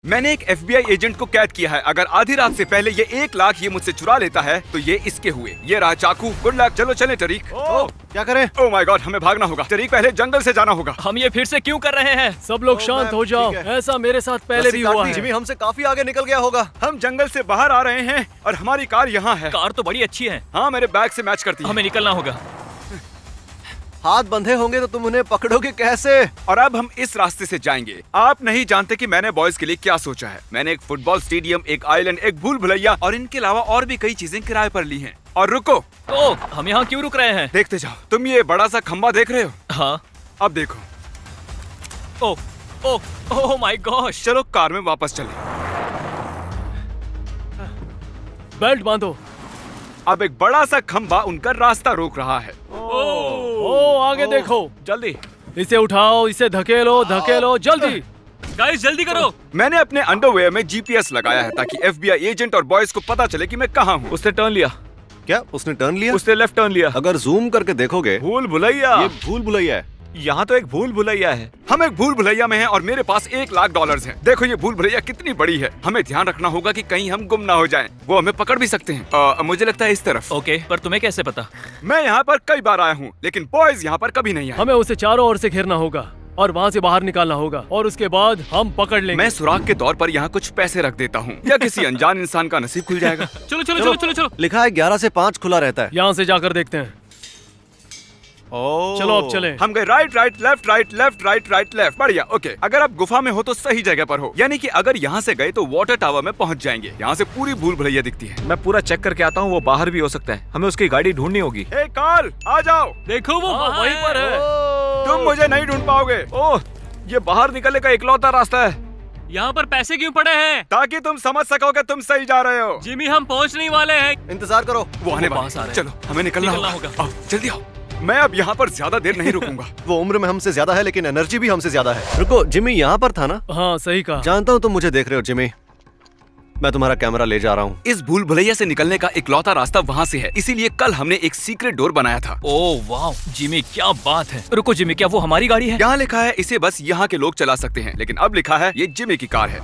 मैंने एक FBI agent को कैद किया है। अगर आधी रात से पहले ये 1 लाख ये मुझसे चुरा लेता है तो ये इसके हुए। ये रहा चाकू। Good luck. चलो चले टरीक। क्या करें? ओह माय गॉड, हमें भागना होगा। टरीक, पहले जंगल से जाना होगा। हम ये फिर से क्यों कर रहे हैं? सब लोग शांत हो जाओ। ठीक है। ऐसा मेरे साथ पहले भी हुआ है। जिमी हमसे काफी आगे निकल गया होगा। हम जंगल से बाहर आ रहे हैं और हमारी कार यहाँ है। कार तो बड़ी अच्छी है। हाँ, मेरे बैग से मैच करती है। हमें निकलना होगा। हाथ बंधे होंगे तो तुम उन्हें पकड़ोगे कैसे? और अब हम इस रास्ते से जाएंगे। आप नहीं जानते कि मैंने बॉयज के लिए क्या सोचा है। मैंने एक फुटबॉल स्टेडियम, एक आइलैंड, एक भूल भुलैया और इनके अलावा और भी कई चीजें किराए पर ली हैं। और रुको, ओह, हम यहाँ क्यों रुक रहे हैं? देखते जाओ। तुम ये बड़ा सा खंबा देख रहे हो? हाँ। अब देखो। ओह ओह ओह माय गॉश। चलो कार में वापस चले। बेल्ट बांधो। अब एक बड़ा सा खंबा उनका रास्ता रोक रहा है। ओ आगे देखो। जल्दी इसे उठाओ, इसे धकेलो, धकेलो, जल्दी। गाइस, जल्दी करो। मैंने अपने अंडरवेयर में GPS लगाया है ताकि FBI एजेंट और बॉयज को पता चले कि मैं कहाँ हूँ। उसने टर्न लिया। क्या उसने टर्न लिया? उसने लेफ्ट टर्न लिया। अगर जूम करके देखोगे, भूल भुलैया। ये भूल भुलैया है। यहाँ तो एक भूल भुलैया है। हम एक भूल भुलैया में हैं और मेरे पास $1 लाख हैं। देखो ये भूल भुलैया कितनी बड़ी है। हमें ध्यान रखना होगा कि कहीं हम गुम ना हो जाएं। वो हमें पकड़ भी सकते हैं। मुझे लगता है इस तरफ। ओके, पर तुम्हें कैसे पता? मैं यहाँ पर कई बार आया हूँ, लेकिन बॉयज यहाँ पर कभी नहीं आए। हमें उसे चारों ओर से घेरना होगा और वहाँ से बाहर निकालना होगा और उसके बाद हम पकड़ लेंगे। मैं सुराग के तौर पर यहाँ कुछ पैसे रख देता हूँ या किसी अनजान इंसान का नसीब खुल जाएगा। चलो चलो चलो चलो चलो। लिखा है 11 से 5 खुला रहता है। यहाँ से जाकर देखते हैं। चलो अब चले। हम गए right right left right left right right left. बढ़िया। ओके, अगर आप गुफा में हो तो सही जगह पर हो। यानी कि अगर यहाँ से गए तो वाटर टावर में पहुँच जाएंगे। यहाँ से पूरी भूल भुलैया दिखती है। मैं पूरा चेक करके आता हूँ, वो बाहर भी हो सकता है। हमें उसकी गाड़ी ढूंढनी होगी। हे कार्ल, आ जाओ। देखो वो हाँ, वहीं पर है। तुम मुझे नहीं ढूंढ पाओगे। ओह, ये बाहर निकलने का इकलौता रास्ता है। यहाँ पर पैसे क्यों पड़े हैं? ताकि तुम समझ सको कि तुम सही जा रहे हो। जिमी, हम पहुँचने वाले हैं। इंतजार करो। वो आने पास वाले आ हैं। रहे हैं। चलो हमें निकलना निकलना होगा। होगा। आओ जल्दी आओ। मैं अब यहाँ पर ज्यादा देर नहीं रुकूंगा। वो उम्र में हमसे ज्यादा है लेकिन एनर्जी भी हमसे ज्यादा है। रुको, जिमी यहाँ पर था ना? हाँ सही कहा। जानता हूँ तुम मुझे देख रहे हो जिमी। मैं तुम्हारा कैमरा ले जा रहा हूँ। इस भूल भुलैया से निकलने का इकलौता रास्ता वहाँ से है। इसीलिए कल हमने एक सीक्रेट डोर बनाया था। ओह वाह, जिमी क्या बात है। रुको जिमी, क्या वो हमारी गाड़ी है? यहाँ लिखा है इसे बस यहाँ के लोग चला सकते हैं, लेकिन अब लिखा है ये जिमी की कार है।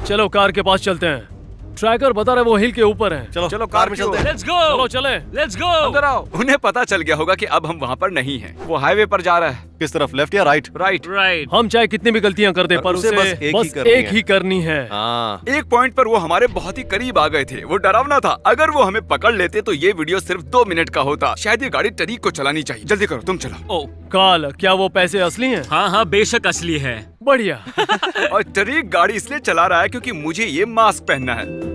चलो कार के पास चलते हैं। ट्रैकर बता रहे वो हिल के ऊपर है। चलो चलो, कार में चलते हैं। Let's go. चलो चले। Let's go. अंदर आओ। उन्हें पता चल गया होगा कि अब हम वहाँ पर नहीं हैं। वो हाईवे पर जा रहा है। किस तरफ, लेफ्ट या राइट? राइट। राइट। हम चाहे कितनी भी गलतियां कर दे पर उसे बस एक ही करनी है। हाँ। एक पॉइंट पर वो हमारे बहुत ही करीब आ गए थे। वो डरावना था। अगर वो हमें पकड़ लेते तो ये वीडियो सिर्फ 2 मिनट का होता। शायद ये गाड़ी टरीक को चलानी चाहिए। जल्दी करो, तुम चलो। ओह काल, क्या वो पैसे असली हैं? हाँ हाँ, बेशक असली है। बढ़िया। और टरीक गाड़ी इसलिए चला रहा है क्योंकि मुझे ये मास्क पहनना है।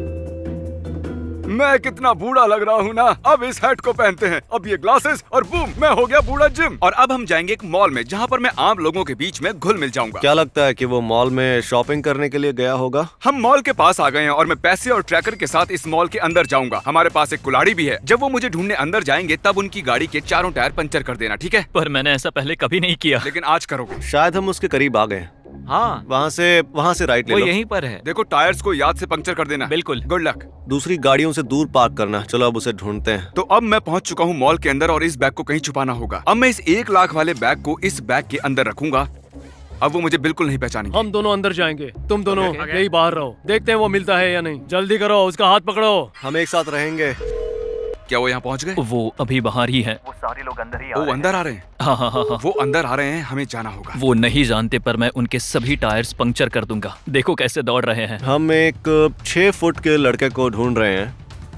मैं कितना बूढ़ा लग रहा हूँ ना। अब इस हैट को पहनते हैं, अब ये ग्लासेस और बूम, मैं हो गया बूढ़ा जिम। और अब हम जाएंगे एक मॉल में जहाँ पर मैं आम लोगों के बीच में घुल मिल जाऊंगा। क्या लगता है कि वो मॉल में शॉपिंग करने के लिए गया होगा? हम मॉल के पास आ गए हैं और मैं पैसे और ट्रैकर के साथ इस मॉल के अंदर जाऊंगा। हमारे पास एक कुल्हाड़ी भी है। जब वो मुझे ढूंढने अंदर जाएंगे तब उनकी गाड़ी के चारों टायर पंचर कर देना, ठीक है? पर मैंने ऐसा पहले कभी नहीं किया। लेकिन आज करोगे। शायद हम उसके करीब आ गए। हाँ, वहाँ से राइट ले वो लो। यहीं पर है। देखो टायर्स को याद से पंक्चर कर देना। बिल्कुल। Good luck. दूसरी गाड़ियों से दूर पार्क करना। चलो अब उसे ढूंढते हैं। तो अब मैं पहुंच चुका हूं मॉल के अंदर और इस बैग को कहीं छुपाना होगा। अब मैं इस 1 लाख वाले बैग को इस बैग के अंदर रखूंगा। अब वो मुझे बिल्कुल नहीं पहचानेंगे। हम दोनों अंदर जाएंगे, तुम दोनों यही बाहर रहो। देखते हैं वो मिलता है या नहीं। जल्दी करो, उसका हाथ पकड़ो। हम एक साथ रहेंगे। क्या वो यहाँ पहुंच गए? वो अभी बाहर ही है। वो अंदर आ रहे हैं। हाँ हाँ हाँ हाँ। वो अंदर आ रहे हैं, हमें जाना होगा। वो नहीं जानते पर मैं उनके सभी टायर्स पंक्चर कर दूंगा। देखो कैसे दौड़ रहे हैं। हम एक 6 फुट के लड़के को ढूंढ रहे हैं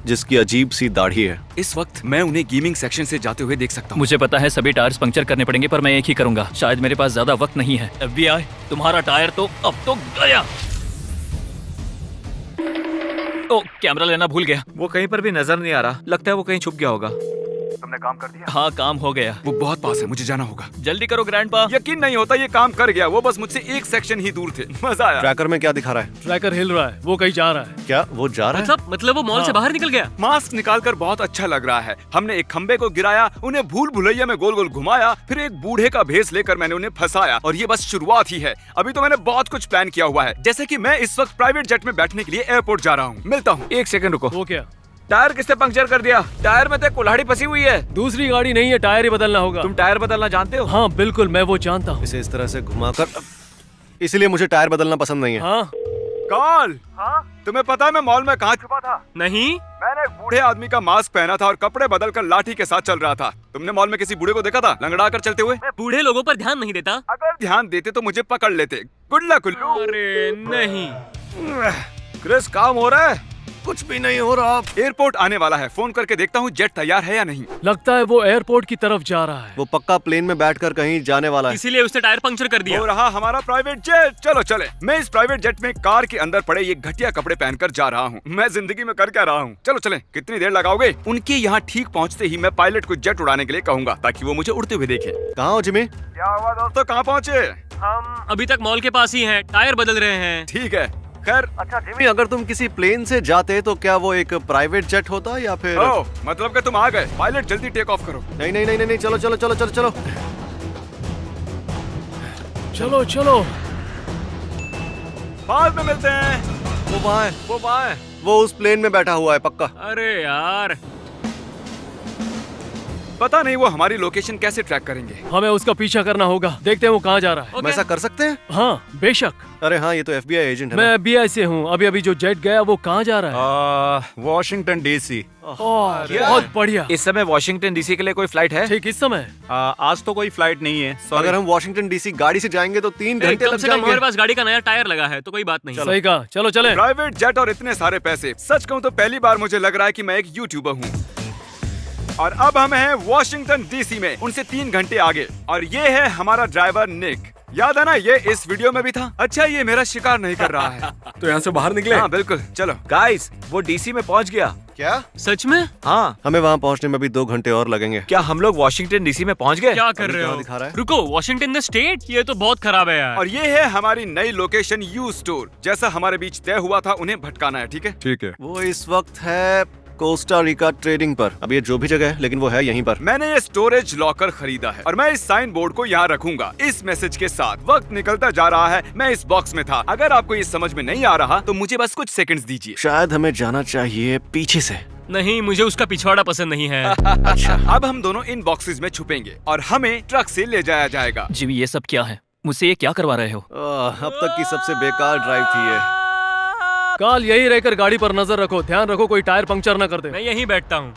जिसकी अजीब सी दाढ़ी है। इस वक्त मैं उन्हें गेमिंग सेक्शन से जाते हुए देख सकता हूँ। मुझे पता है सभी टायर्स पंक्चर करने पड़ेंगे पर मैं एक ही करूंगा। शायद मेरे पास ज्यादा वक्त नहीं है। FBI, तुम्हारा टायर तो अब तो गया। ओ, कैमरा लेना भूल गया। वो कहीं पर भी नजर नहीं आ रहा। लगता है वो कहीं छुप गया होगा। तुमने काम कर दिया? हाँ, काम हो गया। वो बहुत पास है, मुझे जाना होगा। जल्दी करो ग्रैंडपा। यकीन नहीं होता ये काम कर गया। वो बस मुझसे एक सेक्शन ही दूर थे। मजा आया। ट्रैकर में क्या दिखा रहा है? ट्रैकर हिल रहा है, वो कहीं जा रहा है। क्या वो जा रहा है? मतलब वो मॉल से बाहर निकल गया। मास्क निकालकर बहुत अच्छा लग रहा है। हमने एक खंबे को गिराया, उन्हें भूल भुलैया में गोल गोल घुमाया, फिर एक बूढ़े का भेस लेकर मैंने उन्हें फंसाया। और ये बस शुरुआत ही है। अभी तो मैंने बहुत कुछ प्लान किया हुआ है। जैसे कि मैं इस वक्त प्राइवेट जेट में बैठने के लिए एयरपोर्ट जा रहा हूँ। मिलता हूँ। 1 सेकंड रुको। वो क्या? टायर किसने पंक्चर कर दिया? टायर में तो कुल्हाड़ी फंसी हुई है। दूसरी गाड़ी नहीं है, टायर ही बदलना होगा। तुम टायर बदलना जानते हो? हाँ बिल्कुल, मैं वो जानता हूँ। इसे इस तरह से घुमाकर इसीलिए मुझे टायर बदलना पसंद नहीं है। हाँ कॉल। हाँ? तुम्हें पता है मैं मॉल में कहाँ छुपा था? नहीं। मैंने एक बूढ़े आदमी का मास्क पहना था और कपड़े बदलकर लाठी के साथ चल रहा था। तुमने मॉल में किसी बूढ़े को देखा था लंगड़ा कर चलते हुए? मैं बूढ़े लोगों पर ध्यान नहीं देता। अगर ध्यान देते तो मुझे पकड़ लेते। गुड लक उल्लू। अरे नहीं। क्रिस, काम हो रहा है? कुछ भी नहीं हो रहा। एयरपोर्ट आने वाला है, फोन करके देखता हूँ जेट तैयार है या नहीं। लगता है वो एयरपोर्ट की तरफ जा रहा है। वो पक्का प्लेन में बैठकर कहीं जाने वाला है। इसीलिए उसने टायर पंक्चर कर दिया। हो रहा हमारा प्राइवेट जेट। चलो चले। मैं इस प्राइवेट जेट में कार के अंदर पड़े ये घटिया कपड़े पहनकर जा रहा हूँ। मैं जिंदगी में कर क्या रहा हूँ? चलो चले। कितनी देर लगाओगे? उनके यहाँ ठीक पहुँचते ही मैं पायलट को जेट उड़ाने के लिए कहूँगा ताकि वो मुझे उड़ते हुए देखे। कहाँ हो जिमी? क्या हुआ दोस्तों, कहाँ पहुँचे? हम अभी तक मॉल के पास ही हैं, टायर बदल रहे हैं। ठीक है। खैर, अच्छा जिमी, अगर तुम किसी प्लेन से जाते तो क्या वो एक प्राइवेट जेट होता या फिर? ओ, मतलब कि तुम आ गए। पायलट जल्दी टेक ऑफ करो। नहीं नहीं नहीं नहीं, चलो चलो चलो चलो चलो। चलो चलो। बाद में मिलते हैं। वो वहाँ है, वो वहाँ है। वो उस प्लेन में बैठा हुआ है पक्का। अरे यार, पता नहीं वो हमारी लोकेशन कैसे ट्रैक करेंगे। हमें उसका पीछा करना होगा। देखते हैं वो कहाँ जा रहा है। ओके। हम ऐसा कर सकते हैं? हाँ बेशक। अरे हाँ, ये तो FBI एजेंट है मैं ना। FBI से हूँ। अभी अभी जो जेट गया वो कहाँ जा रहा है? Washington DC. ओह, बहुत बढ़िया। इस समय वॉशिंगटन डीसी के लिए कोई फ्लाइट है? ठीक इस समय। आज तो कोई फ्लाइट नहीं है। अगर हम वॉशिंगटन DC गाड़ी से जाएंगे तो 3 घंटे कम लग से कम जाएंगे। हमारे पास गाड़ी का नया टायर लगा है तो कोई बात नहीं। सही कहा। चलो चले। प्राइवेट जेट और इतने सारे पैसे। सच कहूँ तो पहली बार मुझे लग रहा है कि मैं एक यूट्यूबर हूँ। और अब हम हैं वॉशिंगटन डीसी में, उनसे 3 घंटे आगे। और ये है हमारा ड्राइवर निक। याद है ना, ये इस वीडियो में भी था। अच्छा, ये मेरा शिकार नहीं कर रहा है। तो यहाँ से बाहर निकले। हाँ बिल्कुल, चलो। गाइस, वो डीसी में पहुँच गया। क्या? सच में? हाँ। हमें वहाँ पहुँचने में भी 2 घंटे और लगेंगे। क्या हम लोग वॉशिंगटन डीसी में पहुँच गए? क्या कर रहे कहाँ हो? दिखा रहा है? रुको, वॉशिंगटन द स्टेट? ये तो बहुत खराब है यार। और ये है हमारी नई लोकेशन यू स्टोर। जैसा हमारे बीच तय हुआ था, उन्हें भटकाना है। ठीक है? ठीक है। वो इस वक्त है कोस्टा रिका ट्रेडिंग पर। अब ये जो भी जगह है, लेकिन वो है यहीं पर। मैंने ये स्टोरेज लॉकर खरीदा है और मैं इस साइन बोर्ड को यहाँ रखूंगा इस मैसेज के साथ। वक्त निकलता जा रहा है, मैं इस बॉक्स में था। अगर आपको ये समझ में नहीं आ रहा तो मुझे बस कुछ सेकंड्स दीजिए। शायद हमें जाना चाहिए पीछे से। नहीं, मुझे उसका पिछवाड़ा पसंद नहीं है। अच्छा, अब हम दोनों इन बॉक्सेस में छुपेंगे और हमें ट्रक से ले जाया जाएगा। जिमी, ये सब क्या है? मुझसे ये क्या करवा रहे हो? अब तक की सबसे बेकार ड्राइव थी ये। काल यही रहकर गाड़ी पर नजर रखो। ध्यान रखो कोई टायर पंक्चर न कर दे। मैं यहीं बैठता हूँ।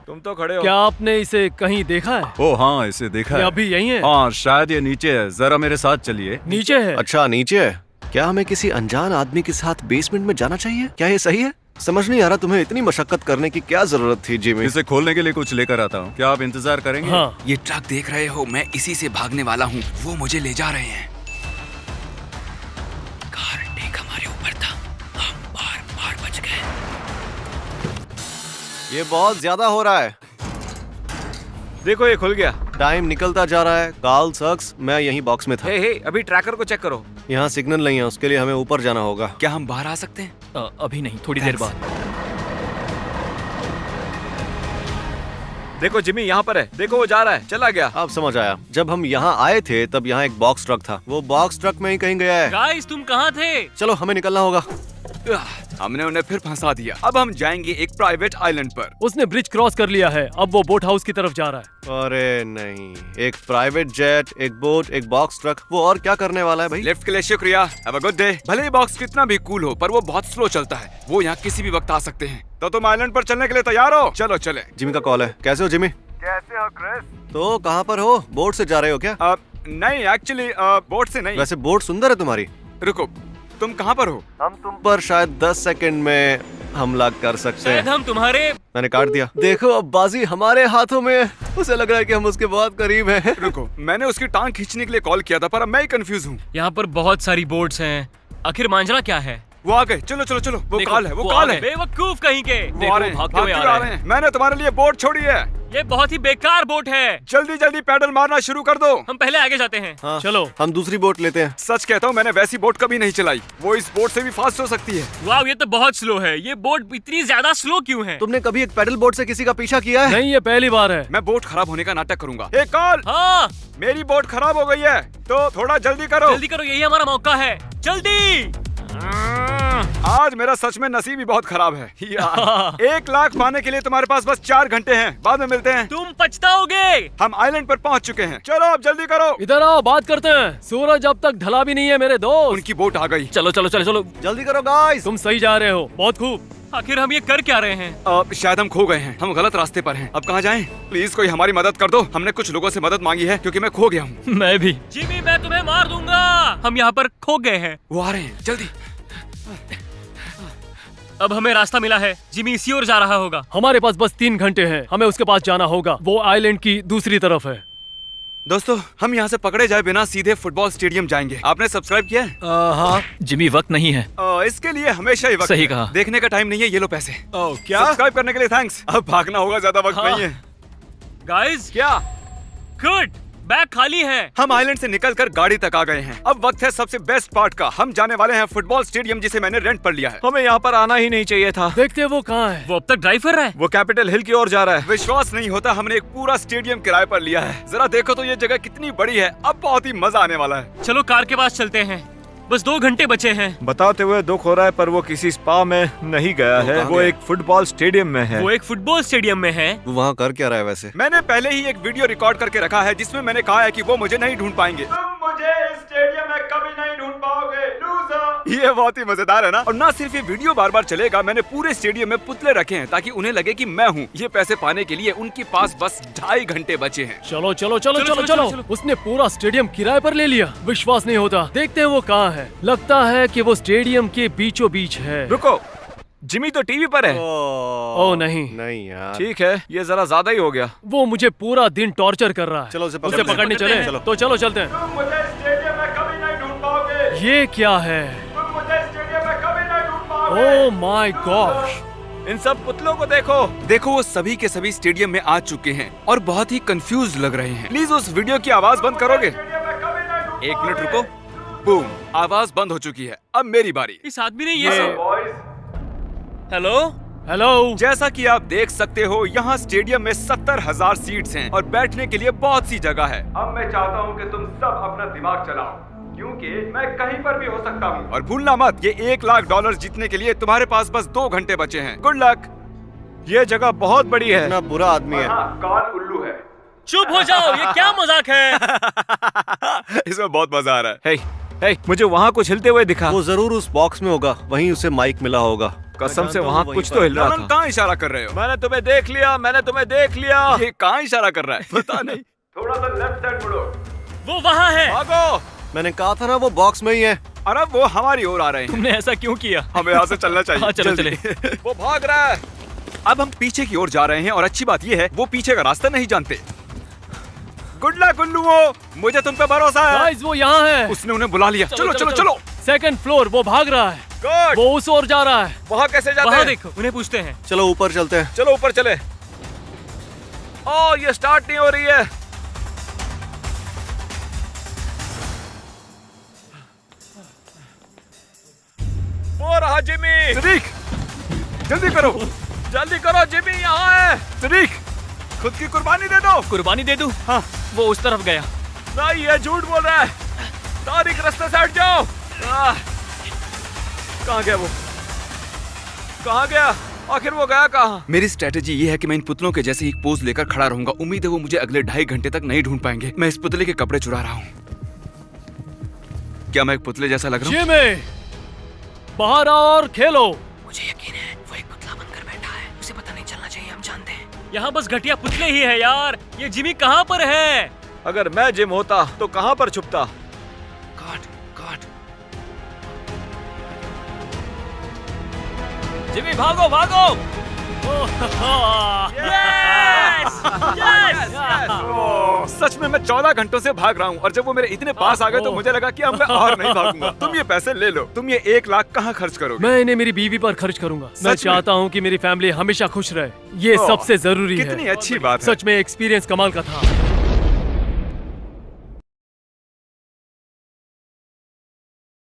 तुम तो खड़े हो। क्या आपने इसे कहीं देखा है? ओ हाँ, इसे देखा ये है। अभी यहीं है? हाँ, शायद ये नीचे है। जरा मेरे साथ चलिए। नीचे है? अच्छा, नीचे है। क्या हमें किसी अनजान आदमी के साथ बेसमेंट में जाना चाहिए? क्या ये सही है? समझ नहीं आ रहा तुम्हें इतनी मशक्कत करने की क्या जरूरत थी जिमी। इसे खोलने के लिए कुछ लेकर आता हूँ। क्या आप इंतजार करेंगे? हाँ। ये ट्रक देख रहे हो, मैं इसी से भागने वाला हूँ। वो मुझे ले जा रहे हैं। कार टेक हमारे ऊपर था, हम बार बच गए। ये बहुत ज्यादा हो रहा है। देखो, ये खुल गया। टाइम निकलता जा रहा है। कार्ल सक्स, मैं यहीं बॉक्स में था। हे, अभी ट्रैकर को चेक करो। यहाँ सिग्नल नहीं है, उसके लिए हमें ऊपर जाना होगा। क्या हम बाहर आ सकते हैं? अभी नहीं, थोड़ी देर बाद। देखो जिमी, यहाँ पर है। देखो, वो जा रहा है, चला गया। अब समझ आया। जब हम यहाँ आए थे तब यहाँ एक बॉक्स ट्रक था। वो बॉक्स ट्रक में ही कहीं गया है। गाइस, तुम कहाँ थे? चलो, हमें निकलना होगा। हमने उन्हें फिर फंसा दिया। अब हम जाएंगे एक प्राइवेट आइलैंड पर। उसने ब्रिज क्रॉस कर लिया है। अब वो बोट हाउस की तरफ जा रहा है। अरे नहीं, एक प्राइवेट जेट, एक बोट, एक बॉक्स ट्रक, वो और क्या करने वाला है भाई? लिफ्ट के लिए शुक्रिया। Have a good day. भले ही बॉक्स कितना भी कूल हो, पर वो बहुत स्लो चलता है। वो यहाँ किसी भी वक्त आ सकते हैं। तो तुम आइलैंड पर चलने के लिए तैयार हो? चलो चले। जिमी का कॉल है। कैसे हो जिमी? कैसे हो क्रिस? तो कहाँ पर हो? बोट से जा रहे हो क्या? नहीं, एक्चुअली बोट से नहीं। वैसे बोट सुंदर है तुम्हारी। रुको, तुम कहाँ पर हो? हम तुम पर शायद 10 सेकंड में हमला कर सकते शायद हैं। हम तुम्हारे। मैंने काट दिया। देखो, अब बाजी हमारे हाथों में है। उसे लग रहा है कि हम उसके बहुत करीब हैं। रुको, मैंने उसकी टांग खींचने के लिए कॉल किया था, पर अब मैं ही कंफ्यूज हूँ। यहाँ पर बहुत सारी बोट्स हैं। आखिर मांझला क्या है? वो आ गए। चलो चलो चलो, वो देखो, काल है, वो आ काल गए। है। बेवकूफ कहीं के। वो देखो, आ रहे हैं, भागते हुए भागते आ आ रहे हैं। मैंने तुम्हारे लिए बोट छोड़ी है। ये बहुत ही बेकार बोट है। जल्दी जल्दी पैडल मारना शुरू कर दो। हम पहले आगे जाते हैं। हाँ, चलो। हम दूसरी बोट लेते हैं। सच कहता हूँ, मैंने वैसी बोट कभी नहीं चलाई। वो इस बोट से भी फास्ट हो सकती है। वाह, ये तो बहुत स्लो है। ये बोट इतनी ज्यादा स्लो क्यों है? तुमने कभी एक पैडल बोट से किसी का पीछा किया है? नहीं, ये पहली बार है। मैं बोट खराब होने का नाटक करूंगा। एक कॉल। हाँ, मेरी बोट खराब हो गई है, तो थोड़ा जल्दी करो। जल्दी करो, यही हमारा मौका है। जल्दी। आज मेरा सच में नसीब ही बहुत खराब है यार। 1 लाख पाने के लिए तुम्हारे पास बस 4 घंटे हैं, बाद में मिलते हैं। तुम पछताओगे। हम आइलैंड पर पहुंच चुके हैं, चलो अब जल्दी करो। इधर आओ, बात करते हैं। सूरज अब तक ढला भी नहीं है मेरे दोस्त। उनकी बोट आ गई। चलो चलो चलो चलो, जल्दी करो गाइस। तुम सही जा रहे हो, बहुत खूब। आखिर हम ये कर क्या रहे हैं? अब शायद हम खो गए हैं, हम गलत रास्ते पर हैं। अब कहाँ जाएं? प्लीज कोई हमारी मदद कर दो। हमने कुछ लोगों से मदद मांगी है क्योंकि मैं खो गया हूँ। मैं भी। जिमी, मैं तुम्हें मार दूंगा। हम यहाँ पर खो गए हैं। वो आ रहे हैं, जल्दी। अब हमें रास्ता मिला है। जिमी इसी ओर जा रहा होगा। हमारे पास बस 3 घंटे हैं, हमें उसके पास जाना होगा। वो आइलैंड की दूसरी तरफ है। दोस्तों, हम यहाँ से पकड़े जाए बिना सीधे फुटबॉल स्टेडियम जाएंगे। आपने सब्सक्राइब किया है? हाँ। जिमी, वक्त नहीं है। इसके लिए हमेशा ही वक्त सही है। कहा। देखने का टाइम नहीं है, ये लो पैसे। क्या? सब्सक्राइब करने के लिए थैंक्स। अब भागना होगा, ज्यादा वक्त हाँ। नहीं है। गाइस, क्या? गुड, बैग खाली है। हम आइलैंड से निकलकर गाड़ी तक आ गए हैं। अब वक्त है सबसे बेस्ट पार्ट का। हम जाने वाले हैं फुटबॉल स्टेडियम, जिसे मैंने रेंट पर लिया है। हमें यहाँ पर आना ही नहीं चाहिए था। देखते हैं वो कहाँ है। वो अब तक ड्राइव कर रहा है। वो कैपिटल हिल की ओर जा रहा है। विश्वास नहीं होता, हमने एक पूरा स्टेडियम किराए पर लिया है। जरा देखो तो ये जगह कितनी बड़ी है। अब बहुत ही मजा आने वाला है। चलो कार के पास चलते हैं। बस 2 घंटे बचे हैं। बताते हुए दुख हो रहा है, पर वो किसी स्पा में नहीं गया है। कहाँ वो गया? एक फुटबॉल स्टेडियम में है। वो एक फुटबॉल स्टेडियम में है। वो वहाँ कर क्या रहा है वैसे? मैंने पहले ही एक वीडियो रिकॉर्ड करके रखा है जिसमें मैंने कहा है कि वो मुझे नहीं ढूंढ पाएंगे। तुम मुझे इस स्टेडियम में कभी नहीं ढूंढ पाओगे, लूजर। ये बहुत ही मजेदार है ना? और ना सिर्फ ये वीडियो बार बार चलेगा, मैंने पूरे स्टेडियम में पुतले रखे हैं ताकि उन्हें लगे कि मैं हूँ। ये पैसे पाने के लिए उनके पास बस 2.5 घंटे बचे हैं। चलो चलो चलो चलो चलो। उसने पूरा स्टेडियम किराए पर ले लिया। विश्वास नहीं होता। देखते हैं वो कहाँ है। लगता है कि वो स्टेडियम के बीचों बीच है। रुको, जिमी तो टीवी पर है। ओ नहीं। नहीं यार। ठीक है, ये जरा ज्यादा ही हो गया। वो मुझे पूरा दिन टॉर्चर कर रहा है। चलो उसे उसे पकड़ने चले। चलो। तो चलो चलते हैं। तुम मुझे स्टेडियम में कभी नहीं ढूंढ पाओगे। ये क्या है? तुम मुझे स्टेडियम में कभी नहीं ढूंढ पाओगे। Oh my God. इन सब पुतलों को देखो। देखो, वो सभी के सभी स्टेडियम में आ चुके हैं और बहुत ही कंफ्यूज लग रहे हैं। प्लीज उस वीडियो की आवाज बंद करोगे? 1 मिनट रुको। बूम, आवाज बंद हो चुकी है। अब मेरी बारी। इस आदमी ने ये सब। Hello hello. जैसा कि आप देख सकते हो, यहाँ स्टेडियम में 70,000 सीट्स हैं और बैठने के लिए बहुत सी जगह है। अब मैं चाहता हूँ कि तुम सब अपना दिमाग चलाओ, क्योंकि मैं कहीं पर भी हो सकता हूँ। और भूलना मत, ये $1 लाख जीतने के लिए तुम्हारे पास बस 2 घंटे बचे हैं। Good luck. ये जगह बहुत बड़ी है। इतना बुरा आदमी है। काल उल्लू है। चुप हो जाओ, ये क्या मजाक है? इसमें बहुत मजा आ रहा है। हे, मुझे वहाँ कुछ हिलते हुए दिखा। वो जरूर उस बॉक्स में होगा, वहीं उसे माइक मिला होगा। कसम से मैं वहाँ जानता हूँ कुछ वहीं तो हिल रहा नॉलन, था। कहाँ इशारा कर रहे हो? मैंने तुम्हें देख लिया, मैंने तुम्हें देख लिया। ये कहाँ इशारा कर रहा है? पता नहीं। थोड़ा सा लेफ्ट साइड मुड़ो। वो वहाँ है। भागो। मैंने कहा था ना वो बॉक्स में ही है। अरे वो हमारी ओर आ रहे हैं। तुमने ऐसा क्यों किया? हमें यहाँ से चलना चाहिए। हाँ, चलो, जल्दी। वो भाग रहा है। अब हम पीछे की ओर जा रहे हैं और अच्छी बात ये है, वो पीछे का रास्ता नहीं जानते। गुड लक उल्लुओ, मुझे तुम पे भरोसा है। गाइस, वो यहाँ है। उसने उन्हें बुला लिया। चलो चलो चलो। 2nd floor. वो भाग रहा है। गुड। वो उस ओर जा रहा है। वहाँ कैसे जाते वहाँ हैं? देखो, उन्हें पूछते हैं। चलो ऊपर चलते हैं। चलो ऊपर चले। ओ, ये स्टार्ट नहीं हो रही है। वो रहा जिमी। सदीक, जल्दी करो। जल्दी करो, जिमी यहाँ है। सदीक, खुद की कुर्बानी दे दो। कुर्बानी दे दूं? हाँ। वो उस तरफ गया। नहीं, ये झूठ बोल रहा है। तारिक, रास्ते से हट जाओ। कहाँ गया वो? कहाँ गया? आखिर वो गया कहाँ? मेरी स्ट्रेटेजी ये है कि मैं इन पुतलों के जैसे एक पोज लेकर खड़ा रहूंगा। उम्मीद है वो मुझे अगले 2.5 घंटे तक नहीं ढूंढ पाएंगे। मैं इस पुतले के कपड़े चुरा रहा हूँ। क्या मैं एक पुतले जैसा लग रहा हूँ? जिमी, बाहर आओ और खेलो। मुझे यकीन है वो एक पुतला बनकर बैठा है। उसे पता नहीं चलना चाहिए, हम जानते हैं। यहाँ बस घटिया पुतले ही है यार। ये जिमी कहाँ पर है? अगर मैं जिम होता तो कहाँ पर छुपता? काट काट। जिमी, भागो भागो। यस! सच में मैं 14 घंटों से भाग रहा हूँ और जब वो मेरे इतने पास आ गए तो मुझे लगा कि अब मैं और नहीं भागूंगा। तुम ये पैसे ले लो। तुम ये 1 लाख कहाँ खर्च करोगे? मैं इन्हें मेरी बीवी पर खर्च करूंगा। मैं में? चाहता हूँ कि मेरी फैमिली हमेशा खुश रहे। ये ओह, सबसे जरूरी है। कितनी अच्छी बात है। सच में एक्सपीरियंस कमाल का था।